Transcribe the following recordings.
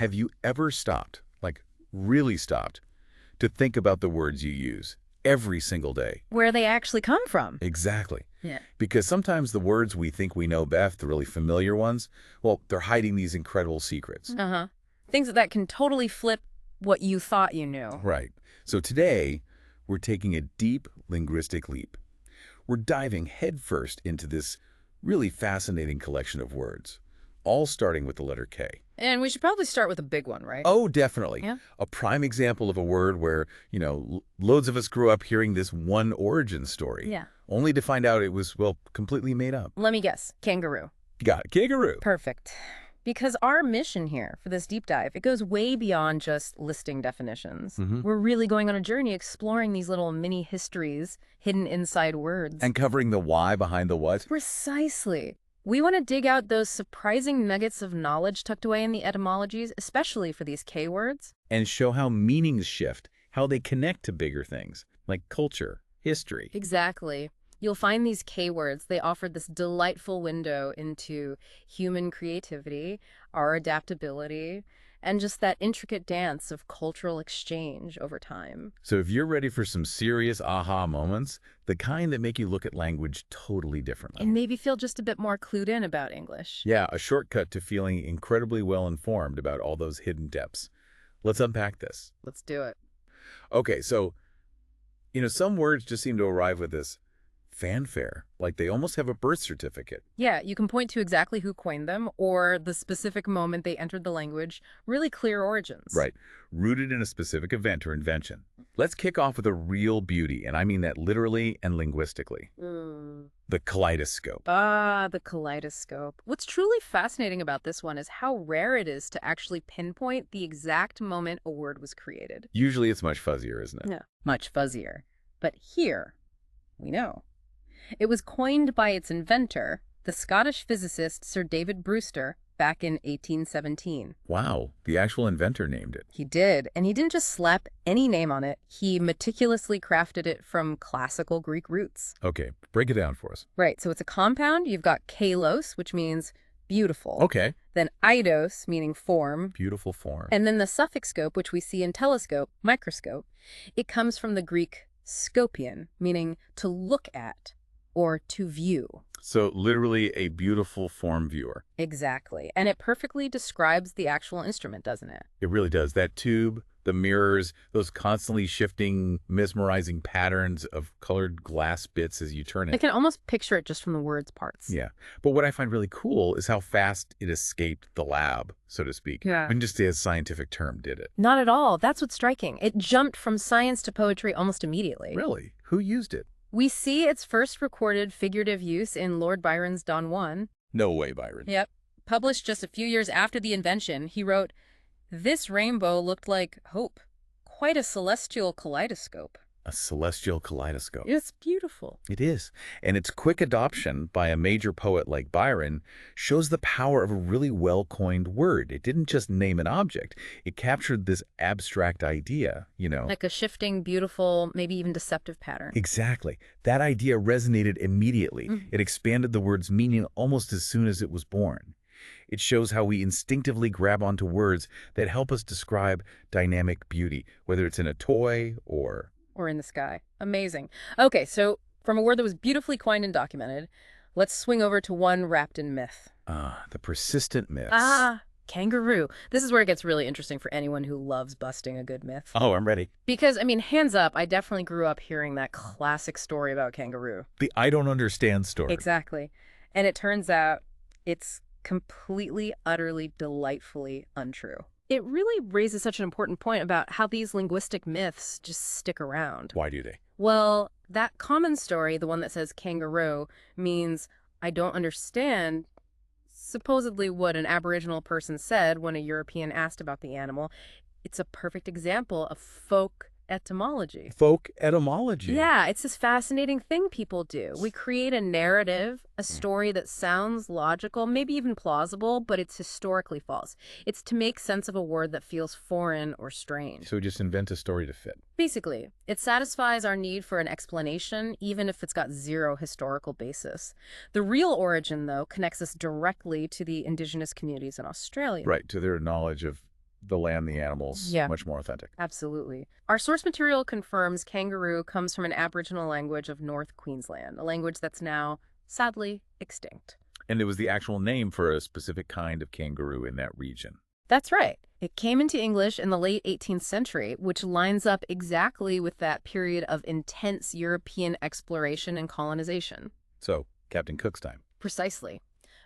Have you ever stopped, like really stopped, to think about the words you use every single day? Where they actually come from. Exactly. Yeah. Because sometimes the words we think we know best, the really familiar ones, well, they're hiding these incredible secrets. Uh-huh. Things that can totally flip what you thought you knew. Right. So today, we're taking a deep linguistic leap. We're diving headfirst into this really fascinating collection of words, all starting with the letter K. And we should probably start with a big one, right? Oh, definitely. Yeah. A prime example of a word where, loads of us grew up hearing this one origin story. Yeah. Only to find out it was, well, completely made up. Let me guess. Kangaroo. You got it. Kangaroo. Perfect. Because our mission here for this deep dive, it goes way beyond just listing definitions. We're really going on a journey exploring these little mini histories hidden inside words. And covering the why behind the what. Precisely. We want to dig out those surprising nuggets of knowledge tucked away in the etymologies, especially for these K words. And show how meanings shift, how they connect to bigger things, like culture, history. Exactly. You'll find these K words, they offer this delightful window into human creativity, our adaptability, and just that intricate dance of cultural exchange over time. So if you're ready for some serious aha moments, the kind that make you look at language totally differently. And maybe feel just a bit more clued in about English. Yeah, a shortcut to feeling incredibly well informed about all those hidden depths. Let's unpack this. Let's do it. Okay, so, some words just seem to arrive with this fanfare, like they almost have a birth certificate. Yeah, you can point to exactly who coined them or the specific moment they entered the language, really clear origins. Right, rooted in a specific event or invention. Let's kick off with a real beauty, and I mean that literally and linguistically. The kaleidoscope. Ah, the kaleidoscope. What's truly fascinating about this one is how rare it is to actually pinpoint the exact moment a word was created. Usually it's much fuzzier, isn't it? Yeah, much fuzzier. But here, we know. It was coined by its inventor, the Scottish physicist Sir David Brewster, back in 1817. Wow, the actual inventor named it. He did, and he didn't just slap any name on it. He meticulously crafted it from classical Greek roots. Okay, break it down for us. Right, so it's a compound. You've got kalos, which means beautiful. Okay. Then eidos, meaning form. Beautiful form. And then the suffix scope, which we see in telescope, microscope. It comes from the Greek skopion, meaning to look at or to view. So literally a beautiful form viewer. Exactly. And it perfectly describes the actual instrument, doesn't it? It really does. That tube, the mirrors, those constantly shifting, mesmerizing patterns of colored glass bits as you turn it. I can almost picture it just from the words parts. Yeah. But what I find really cool is how fast it escaped the lab, so to speak. Yeah. I didn't just say a scientific term, did it? Not at all. That's what's striking. It jumped from science to poetry almost immediately. Really? Who used it? We see its first recorded figurative use in Lord Byron's Don Juan. No way, Byron. Yep. Published just a few years after the invention, he wrote, "This rainbow looked like hope. Quite a celestial kaleidoscope." A celestial kaleidoscope. It's beautiful. It is. And its quick adoption by a major poet like Byron shows the power of a really well-coined word. It didn't just name an object. It captured this abstract idea, Like a shifting, beautiful, maybe even deceptive pattern. Exactly. That idea resonated immediately. It expanded the word's meaning almost as soon as it was born. It shows how we instinctively grab onto words that help us describe dynamic beauty, whether it's in a toy or in the sky. Amazing. Okay, so from a word that was beautifully coined and documented, let's swing over to one wrapped in myth. the persistent myths. Kangaroo. This is where it gets really interesting for anyone who loves busting a good myth. Oh, I'm ready. Because, hands up, I definitely grew up hearing that classic story about kangaroo. The I don't understand story. Exactly. And it turns out it's completely, utterly, delightfully untrue. It really raises such an important point about how these linguistic myths just stick around. Why do they? Well, that common story, the one that says kangaroo, means I don't understand supposedly what an Aboriginal person said when a European asked about the animal. It's a perfect example of folk etymology. Folk etymology. Yeah, it's this fascinating thing people do. We create a narrative, a story that sounds logical, maybe even plausible, but it's historically false. It's to make sense of a word that feels foreign or strange. So just invent a story to fit. Basically, it satisfies our need for an explanation, even if it's got zero historical basis. The real origin, though, connects us directly to the indigenous communities in Australia. Right, to their knowledge of the land, the animals, Yeah. much more authentic. Absolutely. Our source material confirms kangaroo comes from an Aboriginal language of North Queensland, a language that's now, sadly, extinct. And it was the actual name for a specific kind of kangaroo in that region. That's right. It came into English in the late 18th century, which lines up exactly with that period of intense European exploration and colonization. So, Captain Cook's time. Precisely.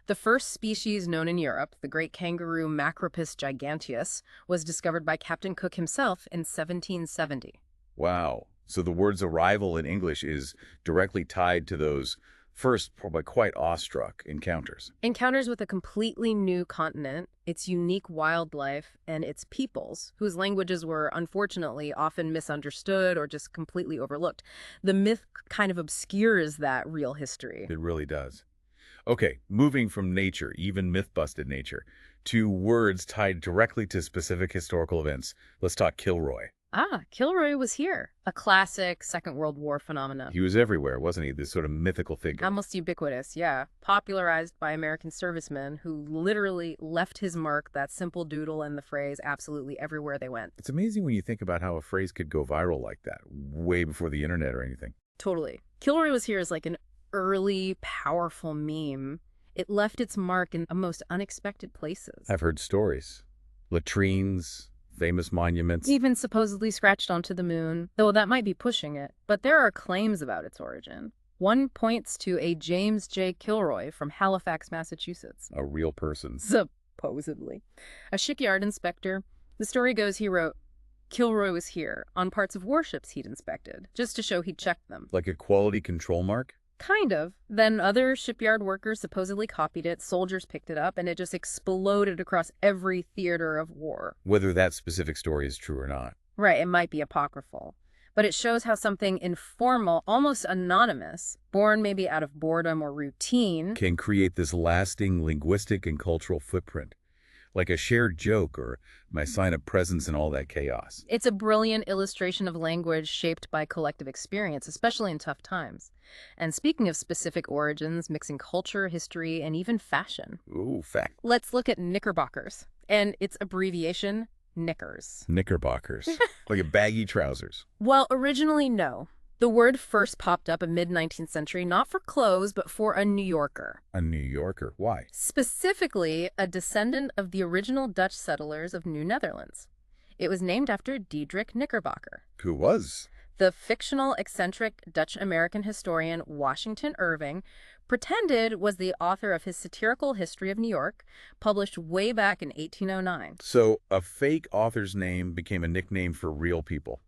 The first species known in Europe, the great kangaroo Macropus giganteus, was discovered by Captain Cook himself in 1770. Wow. So the word's arrival in English is directly tied to those first, probably quite awestruck encounters. Encounters with a completely new continent, its unique wildlife, and its peoples, whose languages were unfortunately often misunderstood or just completely overlooked. The myth kind of obscures that real history. It really does. Okay, moving from nature, even myth-busted nature, to words tied directly to specific historical events. Let's talk Kilroy. Kilroy was here. A classic Second World War phenomenon. He was everywhere, wasn't he? This sort of mythical figure. Almost ubiquitous, yeah. Popularized by American servicemen who literally left his mark, that simple doodle and the phrase, absolutely everywhere they went. It's amazing when you think about how a phrase could go viral like that, way before the internet or anything. Totally. Kilroy was here as like an early, powerful meme. It left its mark in the most unexpected places. I've heard stories. Latrines, famous monuments. Even supposedly scratched onto the moon, though that might be pushing it. But there are claims about its origin. One points to a James J. Kilroy from Halifax, Massachusetts. A real person. Supposedly. A shipyard inspector. The story goes he wrote, Kilroy was here on parts of warships he'd inspected, just to show he'd checked them. Like a quality control mark? Kind of. Then other shipyard workers supposedly copied it, soldiers picked it up, and it just exploded across every theater of war. Whether that specific story is true or not. Right, it might be apocryphal. But it shows how something informal, almost anonymous, born maybe out of boredom or routine, Can create this lasting linguistic and cultural footprint. Like a shared joke or my sign of presence in all that chaos. it's a brilliant illustration of language shaped by collective experience, especially in tough times. And speaking of specific origins, mixing culture, history, and even fashion, Ooh, fact. let's look at knickerbockers and its abbreviation, knickers. Knickerbockers. Like a baggy trousers. Well, originally, no. The word first popped up in mid-19th century, not for clothes, but for a New Yorker. A New Yorker. Why? Specifically, a descendant of the original Dutch settlers of New Netherlands. It was named after Diederik Knickerbocker. Who was? The fictional, eccentric Dutch-American historian Washington Irving pretended was the author of his satirical History of New York, published way back in 1809. So a fake author's name became a nickname for real people.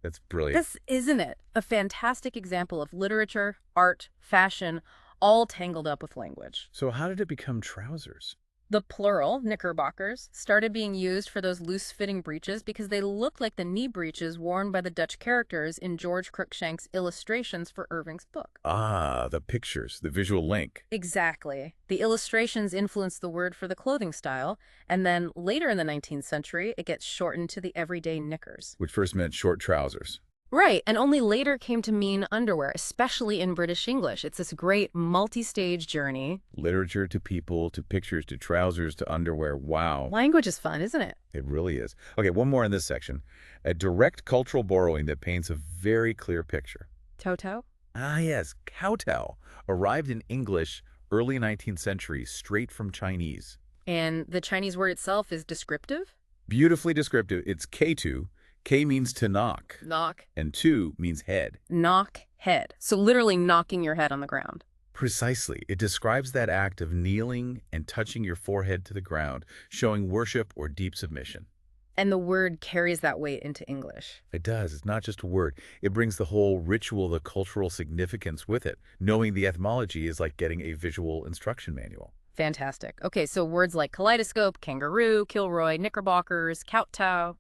That's brilliant. This, isn't it, a fantastic example of literature, art, fashion, all tangled up with language. So how did it become trousers? The plural, knickerbockers, started being used for those loose-fitting breeches because they looked like the knee breeches worn by the Dutch characters in George Cruikshank's illustrations for Irving's book. Ah, the pictures, the visual link. Exactly. The illustrations influenced the word for the clothing style, and then later in the 19th century, it gets shortened to the everyday knickers. Which first meant short trousers. Right, and only later came to mean underwear, especially in British English. It's this great multi-stage journey. Literature to people, to pictures, to trousers, to underwear. Wow. Language is fun, isn't it? It really is. Okay, one more in this section. A direct cultural borrowing that paints a very clear picture. Toto? Ah, yes, kowtow. Arrived in English early 19th century, straight from Chinese. And the Chinese word itself is descriptive? Beautifully descriptive. It's K2. K means to knock. Knock. And tu means head. Knock, head. So literally knocking your head on the ground. Precisely. It describes that act of kneeling and touching your forehead to the ground, showing worship or deep submission. And the word carries that weight into English. It does. It's not just a word. It brings the whole ritual, the cultural significance with it. Knowing the etymology is like getting a visual instruction manual. Fantastic. Okay, so words like kaleidoscope, kangaroo, Kilroy, knickerbockers, kowtow.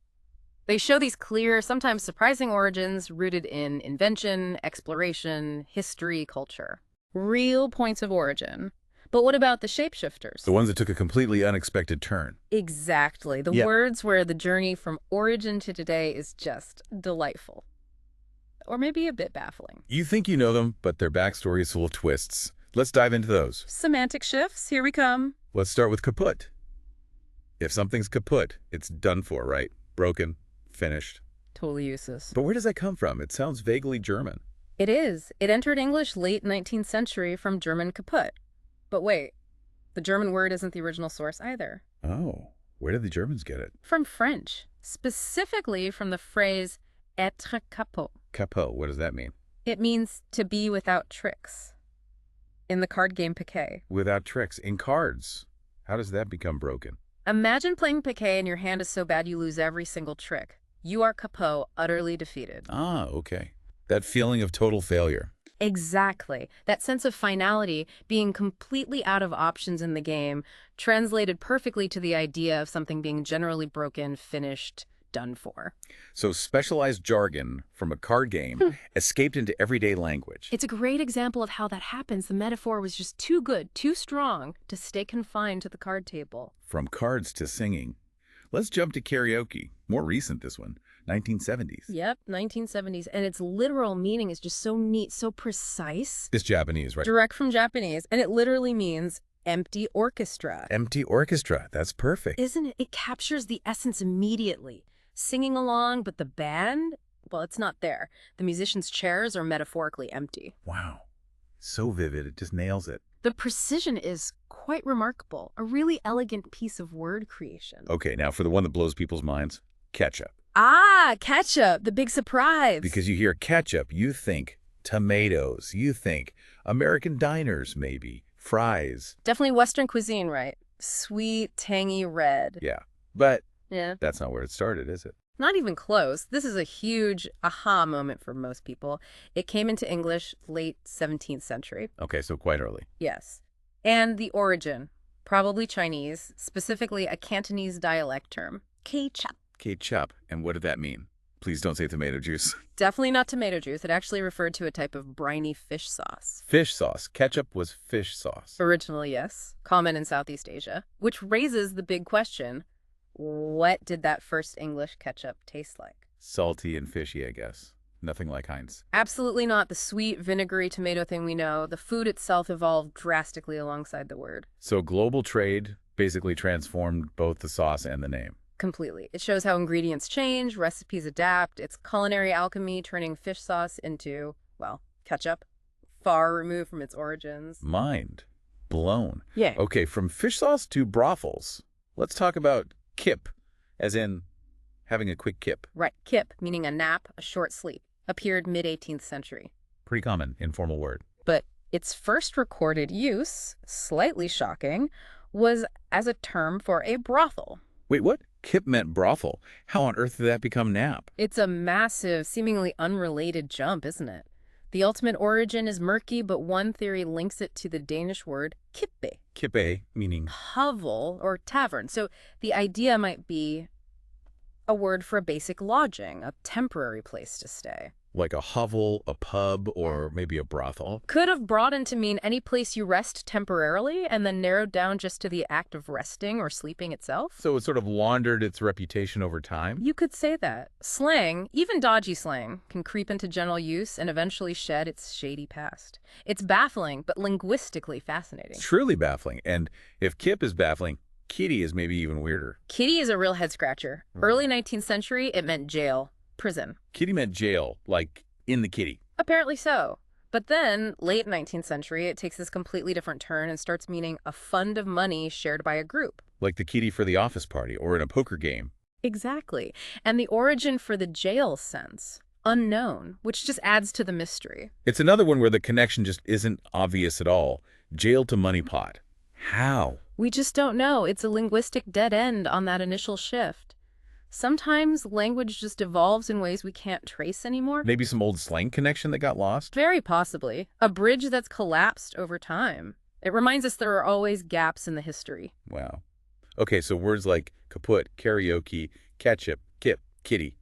They show these clear, sometimes surprising origins rooted in invention, exploration, history, culture. Real points of origin. But what about the shapeshifters? The ones that took a completely unexpected turn. Exactly. The Yep. words where the journey from origin to today is just delightful. Or maybe a bit baffling. You think you know them, but their backstory is full of twists. Let's dive into those. Semantic shifts, here we come. Let's start with kaput. If something's kaput, it's done for, right? Broken, finished. Totally useless. But where does that come from? It sounds vaguely German. It is. It entered English late 19th century from German kaput. But wait, the German word isn't the original source either. Oh, where did the Germans get it? From French, specifically from the phrase être capot. Capot, what does that mean? It means to be without tricks. In the card game piquet. Without tricks. In cards. How does that become broken? Imagine playing piquet and your hand is so bad you lose every single trick. You are capot, utterly defeated. Ah, okay. That feeling of total failure. Exactly. That sense of finality, being completely out of options in the game, translated perfectly to the idea of something being generally broken, finished, done for. So specialized jargon from a card game escaped into everyday language. It's a great example of how that happens. The metaphor was just too good, too strong to stay confined to the card table. From cards to singing. Let's jump to karaoke. More recent, this one. 1970s. Yep, 1970s. And its literal meaning is just so neat, so precise. It's Japanese, right? Direct from Japanese. And it literally means empty orchestra. Empty orchestra. That's perfect. Isn't it? It captures the essence immediately. Singing along, but the band, well, it's not there. The musicians' chairs are metaphorically empty. Wow. So vivid. It just nails it. The precision is quite remarkable. A really elegant piece of word creation. Okay, now for the one that blows people's minds, ketchup. Ah, ketchup, the big surprise. Because you hear ketchup, you think tomatoes. You think American diners, maybe. Fries. Definitely Western cuisine, right? Sweet, tangy red. Yeah. But Yeah. that's not where it started, is it? Not even close. This is a huge aha moment for most people. It came into English late 17th century. Okay, so quite early. Yes. And the origin, probably Chinese, specifically a Cantonese dialect term. Ketchup. Ketchup. And what did that mean? Please don't say tomato juice. Definitely not tomato juice. It actually referred to a type of briny fish sauce. Fish sauce. Ketchup was fish sauce. Originally, yes. Common in Southeast Asia. Which raises the big question, what did that first English ketchup taste like? Salty and fishy, I guess. Nothing like Heinz. Absolutely not the sweet, vinegary tomato thing we know. The food itself evolved drastically alongside the word. So global trade basically transformed both the sauce and the name. Completely. It shows how ingredients change, recipes adapt. It's culinary alchemy turning fish sauce into, well, ketchup, far removed from its origins. Mind blown. Yeah. Okay, from fish sauce to brothels. Let's talk about kip, as in having a quick kip. Right. Kip, meaning a nap, a short sleep, appeared mid-18th century. Pretty common, informal word. But its first recorded use, slightly shocking, was as a term for a brothel. Wait, what? Kip meant brothel. How on earth did that become nap? It's a massive, seemingly unrelated jump, isn't it? The ultimate origin is murky, but one theory links it to the Danish word kippe. Kippe, meaning Hovel or tavern. So the idea might be a word for a basic lodging, a temporary place to stay. like a hovel, a pub, or maybe a brothel. Could have broadened to mean any place you rest temporarily and then narrowed down just to the act of resting or sleeping itself. So it sort of laundered its reputation over time? You could say that. Slang, even dodgy slang, can creep into general use and eventually shed its shady past. It's baffling, but linguistically fascinating. Truly baffling. And if Kip is baffling, kitty is maybe even weirder. Kitty is a real head-scratcher. Early 19th century, it meant jail, prison. Kitty meant jail, like in the kitty. Apparently so. But then, late 19th century, it takes this completely different turn and starts meaning a fund of money shared by a group. Like the kitty for the office party or in a poker game. Exactly. And the origin for the jail sense, unknown, which just adds to the mystery. It's another one where the connection just isn't obvious at all. Jail to money pot. How? We just don't know. It's a linguistic dead end on that initial shift. Sometimes language just evolves in ways we can't trace anymore. Maybe some old slang connection that got lost? Very possibly. A bridge that's collapsed over time. It reminds us there are always gaps in the history. Wow. Okay, so words like kaput, karaoke, ketchup, kip, kitty.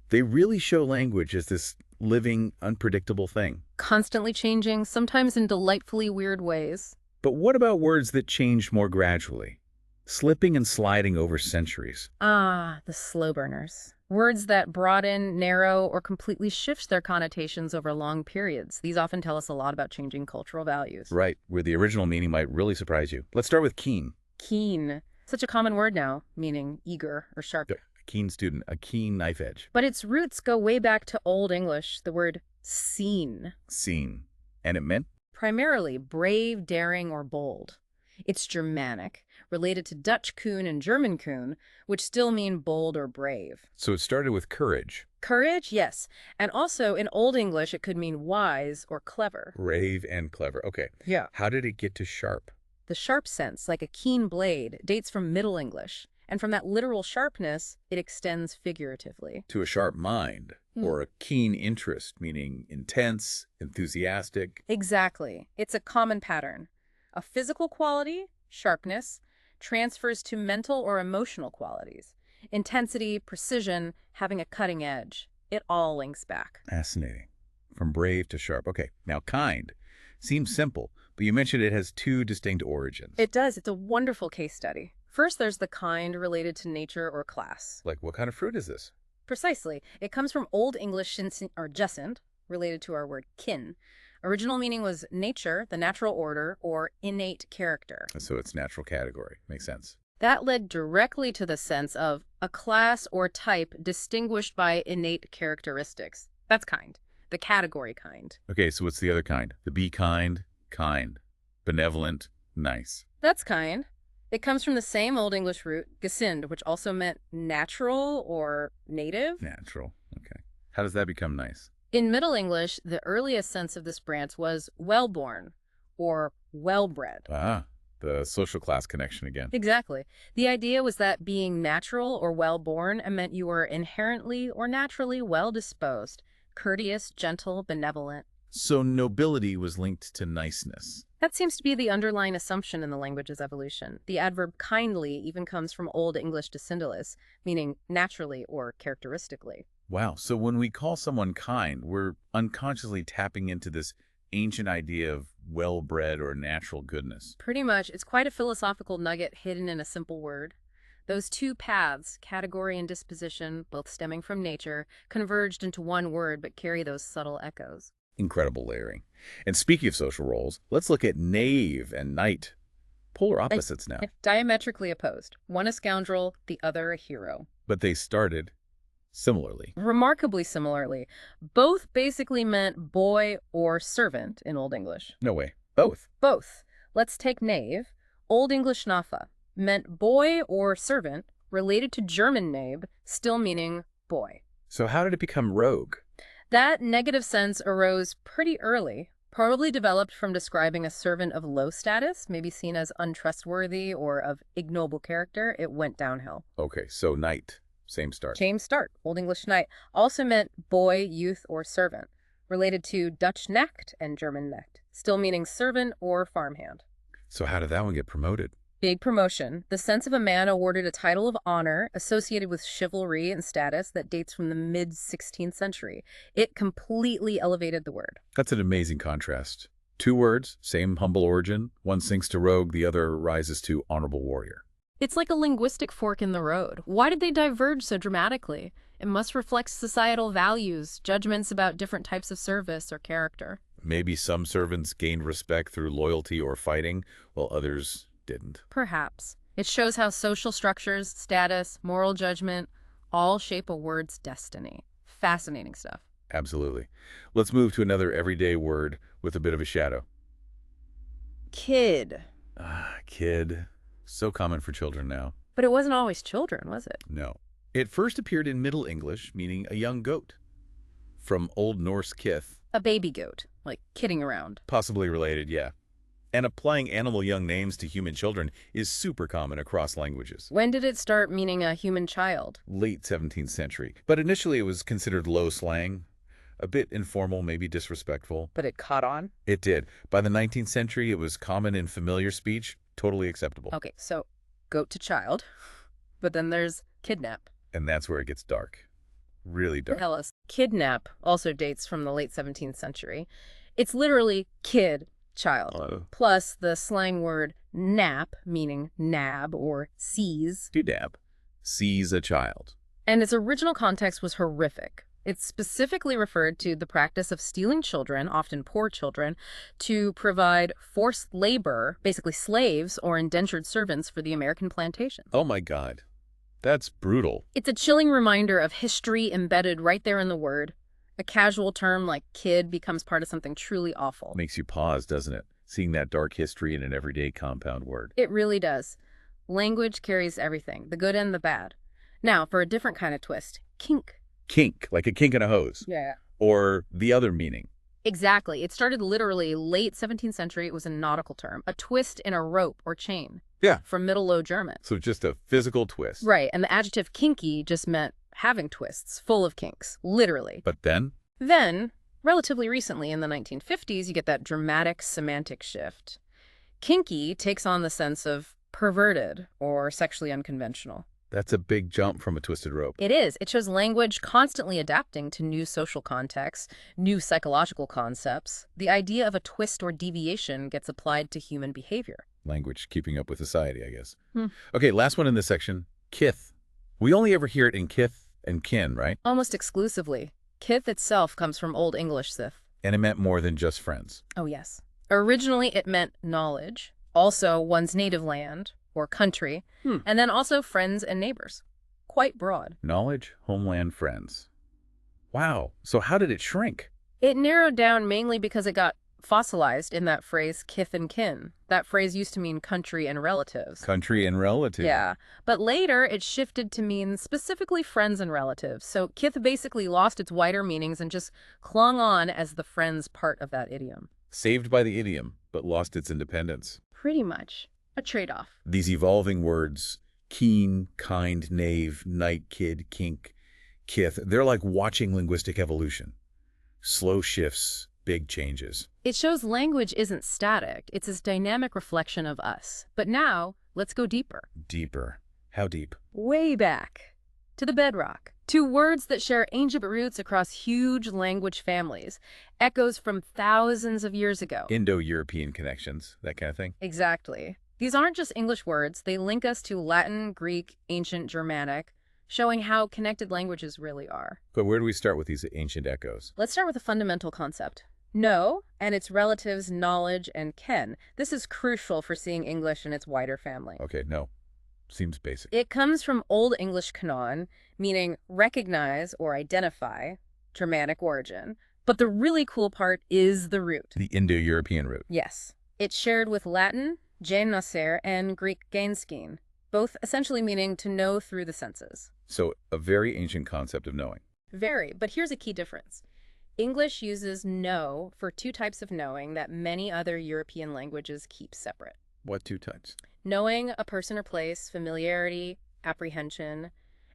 They really show language as this living, unpredictable thing. Constantly changing, sometimes in delightfully weird ways. But what about words that change more gradually? Slipping and sliding over centuries. Ah, the slow burners. Words that broaden, narrow, or completely shift their connotations over long periods. These often tell us a lot about changing cultural values. Right, where the original meaning might really surprise you. Let's start with keen. Keen. Such a common word now, meaning eager or sharp. A keen student, a keen knife edge. But its roots go way back to Old English, the word seen. Seen. And it meant? Primarily brave, daring, or bold. It's Germanic, related to Dutch coon and German coon, which still mean bold or brave. So it started with courage. Courage, yes. And also, in Old English, it could mean wise or clever. Brave and clever. Okay. Yeah. How did it get to sharp? The sharp sense, like a keen blade, dates from Middle English. And from that literal sharpness, it extends figuratively. To a sharp mind, or a keen interest, meaning intense, enthusiastic. Exactly. It's a common pattern. A physical quality, sharpness, transfers to mental or emotional qualities. Intensity, precision, having a cutting edge. It all links back. Fascinating. From brave to sharp. Okay, now kind. Seems simple, but you mentioned it has two distinct origins. It does. It's a wonderful case study. First, there's the kind related to nature or class. Like, what kind of fruit is this? Precisely. It comes from Old English or jacent, related to our word kin. Original meaning was nature, the natural order, or innate character. So it's natural category. Makes sense. That led directly to the sense of a class or type distinguished by innate characteristics. That's kind. The category kind. Okay, so what's the other kind? The be kind, kind. Benevolent, nice. That's kind. It comes from the same Old English root, gesind, which also meant natural or native. Natural. Okay. How does that become nice? In Middle English, the earliest sense of this branch was well-born or well-bred. Ah, the social class connection again. Exactly. The idea was that being natural or well-born meant you were inherently or naturally well-disposed, courteous, gentle, benevolent. So nobility was linked to niceness. That seems to be the underlying assumption in the language's evolution. The adverb kindly even comes from Old English descendalis, meaning naturally or characteristically. Wow, so when we call someone kind, we're unconsciously tapping into this ancient idea of well-bred or natural goodness. Pretty much. It's quite a philosophical nugget hidden in a simple word. Those two paths, category and disposition, both stemming from nature, converged into one word but carry those subtle echoes. Incredible layering. And speaking of social roles, let's look at knave and knight. Polar opposites now. Diametrically opposed. One a scoundrel, the other a hero. But they started similarly. Remarkably similarly. Both basically meant boy or servant in Old English. No way. Both. Both. Let's take knave. Old English nafa meant boy or servant, related to German knave, still meaning boy. So how did it become rogue? That negative sense arose pretty early, probably developed from describing a servant of low status, maybe seen as untrustworthy or of ignoble character. It went downhill. Okay, so knight, same start. Same start. Old English knight also meant boy, youth, or servant, related to Dutch knecht and German knecht, still meaning servant or farmhand. So how did that one get promoted? Big promotion. The sense of a man awarded a title of honor associated with chivalry and status that dates from the mid-16th century. It completely elevated the word. That's an amazing contrast. Two words, same humble origin. One sinks to rogue, the other rises to honorable warrior. It's like a linguistic fork in the road. Why did they diverge so dramatically? It must reflect societal values, judgments about different types of service or character. Maybe some servants gained respect through loyalty or fighting, while others didn't. Perhaps. It shows how social structures, status, moral judgment, all shape a word's destiny. Fascinating stuff. Absolutely. Let's move to another everyday word with a bit of a shadow. Kid. Ah, kid. So common for children now. But it wasn't always children, was it? No. It first appeared in Middle English, meaning a young goat. From Old Norse kith. A baby goat, like kidding around. Possibly related, yeah. And applying animal young names to human children is super common across languages. When did it start meaning a human child? Late 17th century. But initially it was considered low slang, a bit informal, maybe disrespectful. But it caught on? It did. By the 19th century, it was common in familiar speech, totally acceptable. Okay, so goat to child, but then there's kidnap. And that's where it gets dark. Really dark. Tell us. Kidnap also dates from the late 17th century. It's literally kid, child, plus the slang word nap, meaning nab or seize. To dab. Seize a child. And its original context was horrific. It specifically referred to the practice of stealing children, often poor children, to provide forced labor, basically slaves or indentured servants for the American plantations. Oh my God. That's brutal. It's a chilling reminder of history embedded right there in the word. A casual term like kid becomes part of something truly awful. Makes you pause, doesn't it? Seeing that dark history in an everyday compound word. It really does. Language carries everything, the good and the bad. Now, for a different kind of twist, kink. Kink, like a kink in a hose. Yeah. Or the other meaning. Exactly. It started literally late 17th century. It was a nautical term, a twist in a rope or chain. Yeah. From Middle Low German. So just a physical twist. Right. And the adjective kinky just meant having twists, full of kinks, literally. But then? Then, relatively recently in the 1950s, you get that dramatic semantic shift. Kinky takes on the sense of perverted or sexually unconventional. That's a big jump from a twisted rope. It is. It shows language constantly adapting to new social contexts, new psychological concepts. The idea of a twist or deviation gets applied to human behavior. Language keeping up with society, I guess. Hmm. Okay, last one in this section, kith. We only ever hear it in kith and kin, right? Almost exclusively. Kith itself comes from Old English sith. And it meant more than just friends. Oh, yes. Originally, it meant knowledge, also one's native land or country, and then also friends and neighbors. Quite broad. Knowledge, homeland, friends. Wow. So how did it shrink? It narrowed down mainly because it got fossilized in that phrase kith and kin. That phrase used to mean country and relatives. Country and relative. Yeah, but later it shifted to mean specifically friends and relatives. So kith basically lost its wider meanings and just clung on as the friends part of that idiom. Saved by the idiom, but lost its independence. Pretty much. A trade-off. These evolving words, keen, kind, knave, knight, kid, kink, kith, they're like watching linguistic evolution. Slow shifts, big changes. It shows language isn't static. It's this dynamic reflection of us. But now, let's go deeper. Deeper. How deep? Way back. To the bedrock. To words that share ancient roots across huge language families. Echoes from thousands of years ago. Indo-European connections, that kind of thing. Exactly. These aren't just English words. They link us to Latin, Greek, ancient Germanic, showing how connected languages really are. But where do we start with these ancient echoes? Let's start with a fundamental concept. Know and its relatives knowledge and ken. This is crucial for seeing English in its wider family. Okay, no. Seems basic. It comes from Old English canon, meaning recognize or identify, Germanic origin. But the really cool part is the root. The Indo-European root. Yes. It's shared with Latin, gen nascer, and Greek gainskein, both essentially meaning to know through the senses. So a very ancient concept of knowing. Very, but here's a key difference. English uses know for two types of knowing that many other European languages keep separate. What two types? Knowing a person or place, familiarity, apprehension,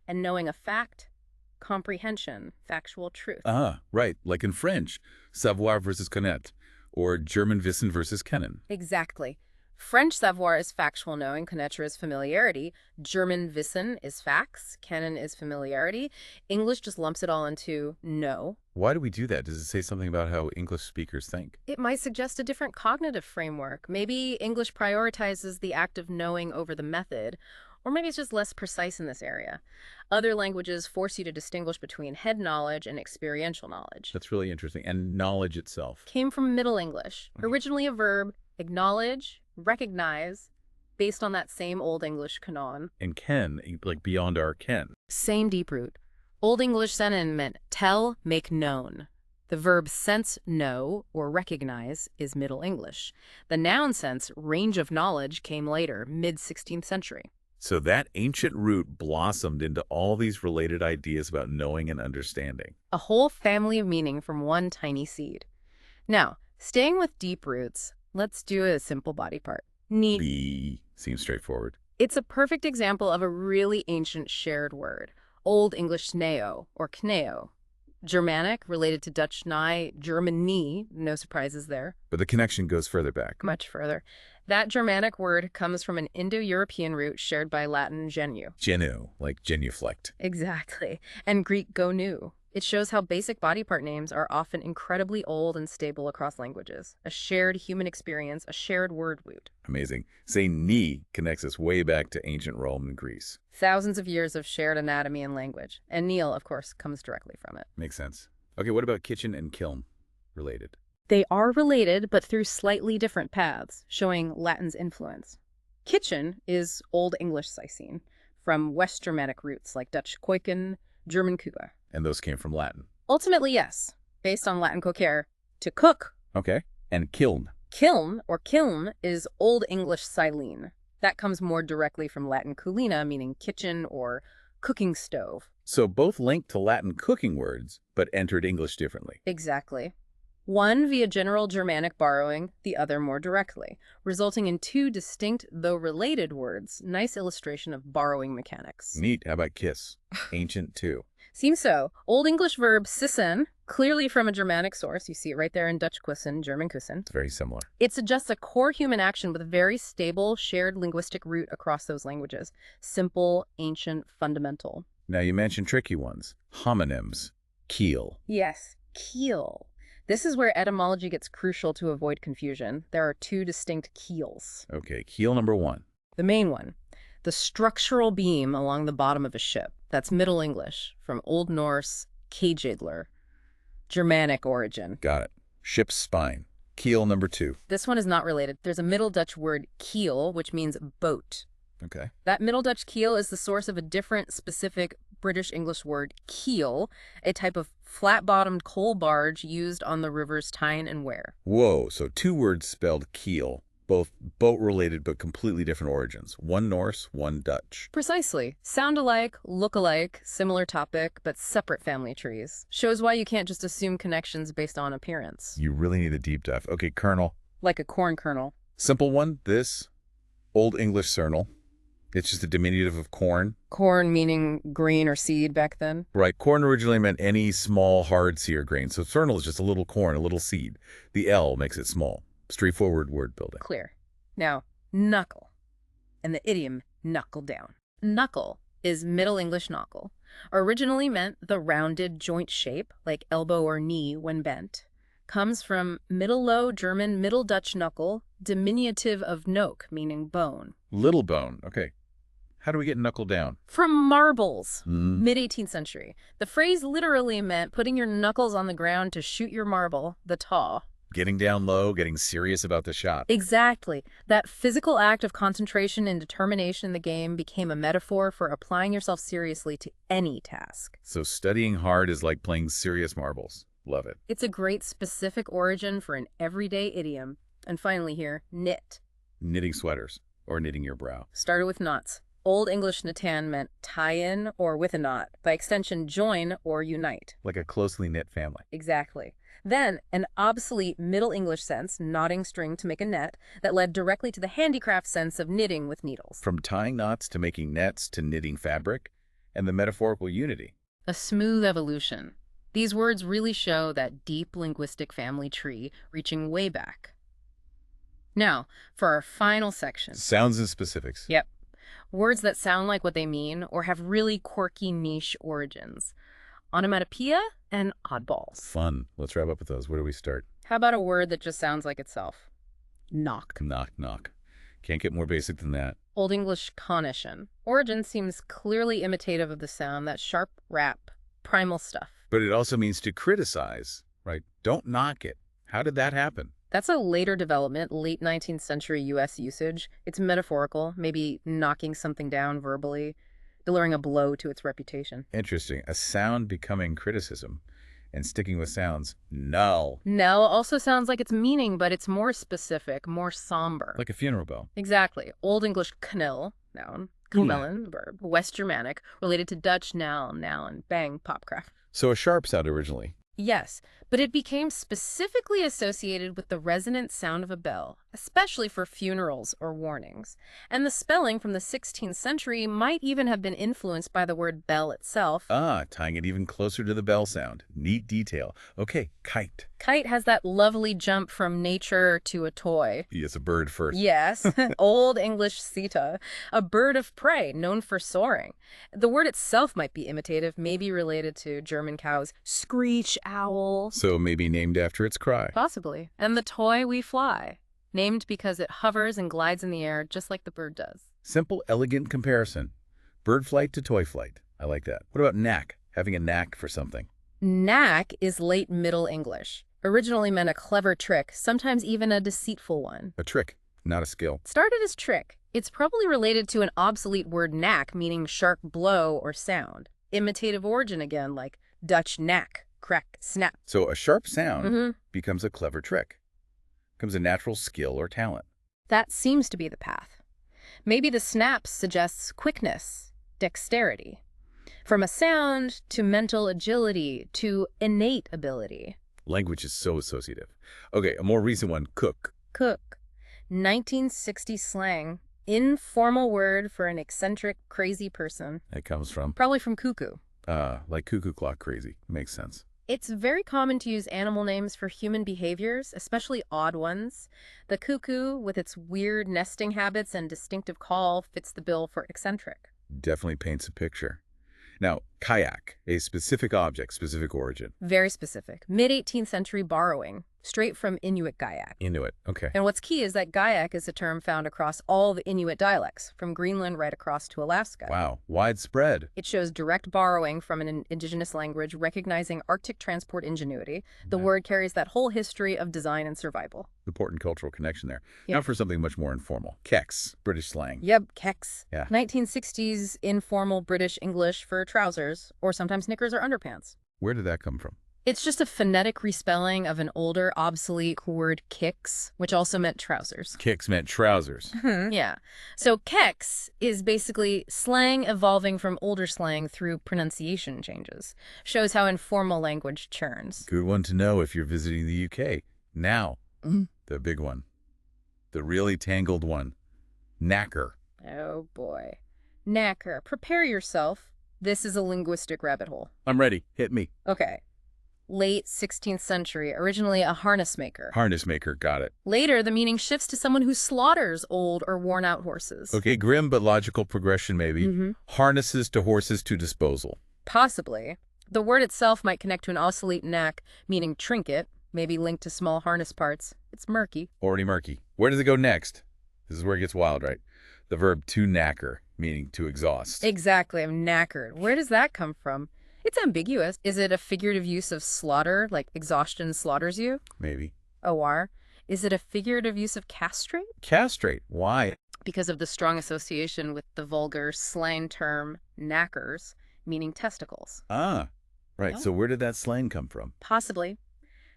and knowing a fact, comprehension, factual truth. Ah, right. Like in French, savoir versus connaître, or German wissen versus kennen. Exactly. French savoir is factual knowing, connaître is familiarity. German wissen is facts, kennen is familiarity. English just lumps it all into know. Why do we do that? Does it say something about how English speakers think? It might suggest a different cognitive framework. Maybe English prioritizes the act of knowing over the method, or maybe it's just less precise in this area. Other languages force you to distinguish between head knowledge and experiential knowledge. That's really interesting. And knowledge itself. Came from Middle English, originally a verb, acknowledge, recognize, based on that same Old English canon. And ken, like beyond our ken. Same deep root. Old English senon meant tell, make known. The verb sense know or recognize is Middle English. The noun sense range of knowledge came later, mid-16th century. So that ancient root blossomed into all these related ideas about knowing and understanding. A whole family of meaning from one tiny seed. Now, staying with deep roots, let's do a simple body part. Ni. B seems straightforward. It's a perfect example of a really ancient shared word. Old English sneo or kneo. Germanic, related to Dutch nai, German nie, no surprises there. But the connection goes further back. Much further. That Germanic word comes from an Indo-European root shared by Latin genu. Genu, like genuflect. Exactly. And Greek gonu. It shows how basic body part names are often incredibly old and stable across languages. A shared human experience, a shared word root. Amazing. Saying knee connects us way back to ancient Rome and Greece. Thousands of years of shared anatomy and language. And kneel, of course, comes directly from it. Makes sense. Okay, what about kitchen and kiln? Related. They are related, but through slightly different paths, showing Latin's influence. Kitchen is Old English Sicene, from West Germanic roots like Dutch Keuken, German Küche. And those came from Latin. Ultimately, yes, based on Latin coquere, to cook. Okay. And kiln. Kiln, or kiln, is Old English Silene. That comes more directly from Latin culina, meaning kitchen or cooking stove. So both linked to Latin cooking words, but entered English differently. Exactly. One via general Germanic borrowing, the other more directly, resulting in two distinct, though related words. Nice illustration of borrowing mechanics. Neat. How about kiss? Ancient too. Seems so. Old English verb sissen, clearly from a Germanic source. You see it right there in Dutch kussen, German kussen. It's very similar. It suggests a core human action with a very stable, shared linguistic root across those languages. Simple, ancient, fundamental. Now you mentioned tricky ones. Homonyms. Keel. Yes, keel. This is where etymology gets crucial to avoid confusion. There are two distinct keels. Okay, keel number one. The main one, the structural beam along the bottom of a ship. That's Middle English, from Old Norse, kejidler, Germanic origin. Got it. Ship's spine. Keel number two. This one is not related. There's a Middle Dutch word keel, which means boat. Okay. That Middle Dutch keel is the source of a different specific British English word, keel, a type of flat-bottomed coal barge used on the rivers Tyne and Wear. Whoa, so two words spelled keel, both boat-related but completely different origins. One Norse, one Dutch. Precisely. Sound alike, look alike, similar topic, but separate family trees. Shows why you can't just assume connections based on appearance. You really need a deep dive. Okay, kernel. Like a corn kernel. Simple one, this. Old English cernal. It's just a diminutive of corn. Corn meaning grain or seed back then? Right. Corn originally meant any small, hard sear grain. So cernal is just a little corn, a little seed. The L makes it small. Straightforward word building. Clear. Now, knuckle. And the idiom knuckle down. Knuckle is Middle English knuckle. Originally meant the rounded joint shape, like elbow or knee when bent. Comes from Middle Low German Middle Dutch knuckle, diminutive of noke, meaning bone. Little bone. Okay. How do we get knuckle down? From marbles, mid-18th century. The phrase literally meant putting your knuckles on the ground to shoot your marble, the taw. Getting down low, getting serious about the shot. Exactly. That physical act of concentration and determination in the game became a metaphor for applying yourself seriously to any task. So studying hard is like playing serious marbles. Love it. It's a great specific origin for an everyday idiom. And finally here, knit. Knitting sweaters or knitting your brow. Started with knots. Old English natan meant tie in or with a knot. By extension, join or unite. Like a closely knit family. Exactly. Then, an obsolete Middle English sense, knotting string to make a net, that led directly to the handicraft sense of knitting with needles. From tying knots to making nets to knitting fabric, and the metaphorical unity. A smooth evolution. These words really show that deep linguistic family tree reaching way back. Now, for our final section. Sounds and specifics. Yep. Words that sound like what they mean or have really quirky niche origins. Onomatopoeia and oddballs. Fun. Let's wrap up with those. Where do we start? How about a word that just sounds like itself? Knock. Knock, knock. Can't get more basic than that. Old English conition. Origin seems clearly imitative of the sound, that sharp rap, primal stuff. But it also means to criticize, right? Don't knock it. How did that happen? That's a later development, late 19th century U.S. usage. It's metaphorical, maybe knocking something down verbally, delivering a blow to its reputation. Interesting. A sound becoming criticism. And sticking with sounds, null. Null also sounds like its meaning, but it's more specific, more somber. Like a funeral bell. Exactly. Old English knell, noun. Knellen, verb. West Germanic, related to Dutch nal, and bang, popcraft. So a sharp sound originally. Yes, but it became specifically associated with the resonant sound of a bell, especially for funerals or warnings. And the spelling from the 16th century might even have been influenced by the word bell itself. Ah, tying it even closer to the bell sound. Neat detail. Okay, kite. Kite has that lovely jump from nature to a toy. Yes, a bird first. Yes, Old English sita, a bird of prey known for soaring. The word itself might be imitative, maybe related to German cows' screech owl. So maybe named after its cry. Possibly. And the toy we fly, named because it hovers and glides in the air just like the bird does. Simple, elegant comparison. Bird flight to toy flight. I like that. What about knack? Having a knack for something. Knack is late Middle English. Originally meant a clever trick, sometimes even a deceitful one. A trick, not a skill. Started as trick. It's probably related to an obsolete word knack, meaning sharp blow or sound. Imitative origin again, like Dutch knack, crack, snap. So a sharp sound becomes a clever trick. Becomes a natural skill or talent. That seems to be the path. Maybe the snap suggests quickness, dexterity. From a sound to mental agility to innate ability. Language is so associative. Okay, a more recent one, cook. Cook. 1960 slang. Informal word for an eccentric, crazy person. That comes from, Probably from cuckoo. like cuckoo clock crazy. Makes sense. It's very common to use animal names for human behaviors, especially odd ones. The cuckoo, with its weird nesting habits and distinctive call, fits the bill for eccentric. Definitely paints a picture. Now, kayak, a specific object, specific origin. Very specific. Mid-18th century borrowing, straight from Inuit Gaiak. Inuit, okay. And what's key is that Gaiak is a term found across all the Inuit dialects, from Greenland right across to Alaska. Wow, widespread. It shows direct borrowing from an indigenous language, recognizing Arctic transport ingenuity. The word carries that whole history of design and survival. Important cultural connection there. Yeah. Now for something much more informal. Keks, British slang. Yep, keks. Yeah. 1960s informal British English for trousers, or sometimes knickers or underpants. Where did that come from? It's just a phonetic respelling of an older, obsolete word kicks, which also meant trousers. Kicks meant trousers. Yeah. So keks is basically slang evolving from older slang through pronunciation changes. Shows how informal language churns. Good one to know if you're visiting the UK. Now, the big one. The really tangled one. Knacker. Oh boy. Knacker. Prepare yourself. This is a linguistic rabbit hole. I'm ready. Hit me. Okay. Late 16th century, originally a harness maker. Harness maker, got it. Later, the meaning shifts to someone who slaughters old or worn-out horses. Okay, grim but logical progression maybe. Harnesses to horses to disposal. Possibly. The word itself might connect to an obsolete knack, meaning trinket, maybe linked to small harness parts. It's murky. Already murky. Where does it go next? This is where it gets wild, right? The verb to knacker, meaning to exhaust. Exactly, I'm knackered. Where does that come from? It's ambiguous. Is it a figurative use of slaughter, like exhaustion slaughters you? Maybe. OR. Is it a figurative use of castrate? Castrate. Why? Because of the strong association with the vulgar slang term knackers, meaning testicles. Ah, right. Oh. So where did that slang come from? Possibly.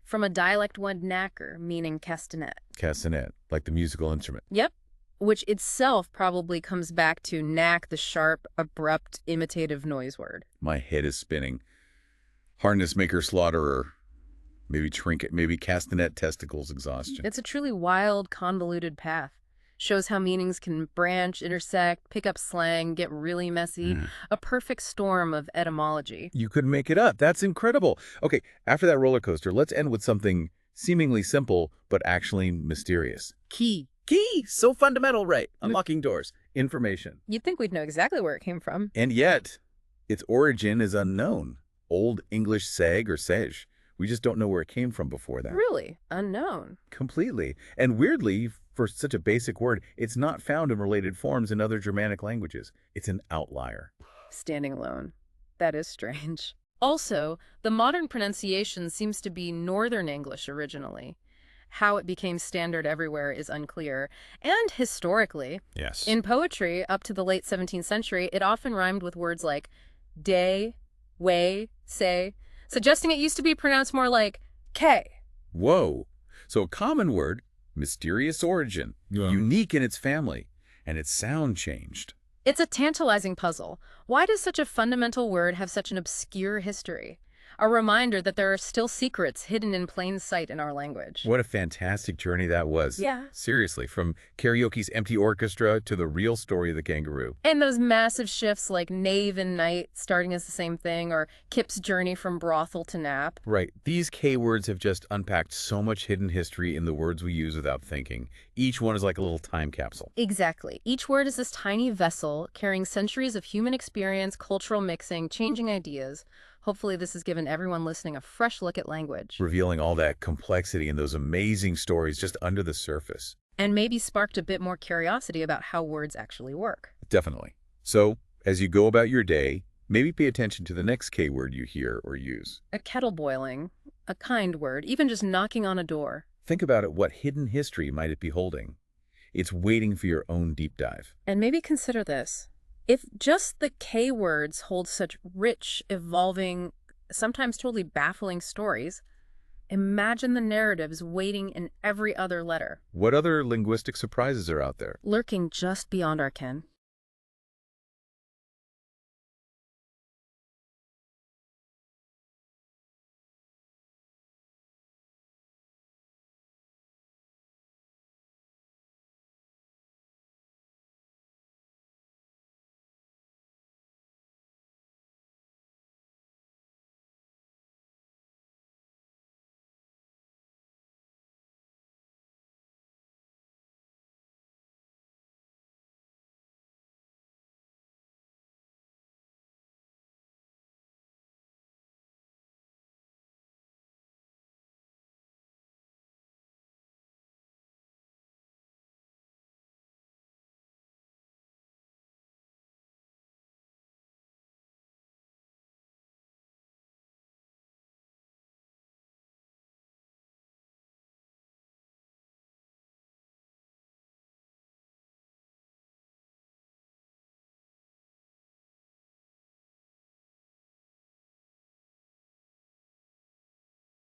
From a dialect word knacker, meaning castanet. Castanet, like the musical instrument. Yep. Which itself probably comes back to knack, the sharp, abrupt, imitative noise word. My head is spinning. Harness maker, slaughterer. Maybe trinket, maybe castanet, testicles, exhaustion. It's a truly wild, convoluted path. Shows how meanings can branch, intersect, pick up slang, get really messy. A perfect storm of etymology. You couldn't make it up. That's incredible. Okay, after that roller coaster, let's end with something seemingly simple, but actually mysterious. Key. Key! So fundamental, right? Unlocking doors. Information. You'd think we'd know exactly where it came from. And yet, its origin is unknown. Old English sag or sage. We just don't know where it came from before that. Really? Unknown. Completely. And weirdly, for such a basic word, it's not found in related forms in other Germanic languages. It's an outlier. Standing alone. That is strange. Also, the modern pronunciation seems to be Northern English originally. How it became standard everywhere is unclear. And historically, Yes. in poetry, up to the late 17th century, it often rhymed with words like day, way, say, suggesting it used to be pronounced more like K. Whoa. So a common word, mysterious origin, unique in its family, and its sound changed. It's a tantalizing puzzle. Why does such a fundamental word have such an obscure history? A reminder that there are still secrets hidden in plain sight in our language. What a fantastic journey that was. Yeah. Seriously, from karaoke's empty orchestra to the real story of the kangaroo. And those massive shifts like knave and knight starting as the same thing, or Kip's journey from brothel to nap. Right. These K-words have just unpacked so much hidden history in the words we use without thinking. Each one is like a little time capsule. Exactly. Each word is this tiny vessel carrying centuries of human experience, cultural mixing, changing ideas. Hopefully this has given everyone listening a fresh look at language. Revealing all that complexity and those amazing stories just under the surface. And maybe sparked a bit more curiosity about how words actually work. Definitely. So, as you go about your day, maybe pay attention to the next K-word you hear or use. A kettle boiling, a kind word, even just knocking on a door. Think about it. What hidden history might it be holding? It's waiting for your own deep dive. And maybe consider this. If just the K words hold such rich, evolving, sometimes totally baffling stories, imagine the narratives waiting in every other letter, What other linguistic surprises are out there? lurking just beyond our ken.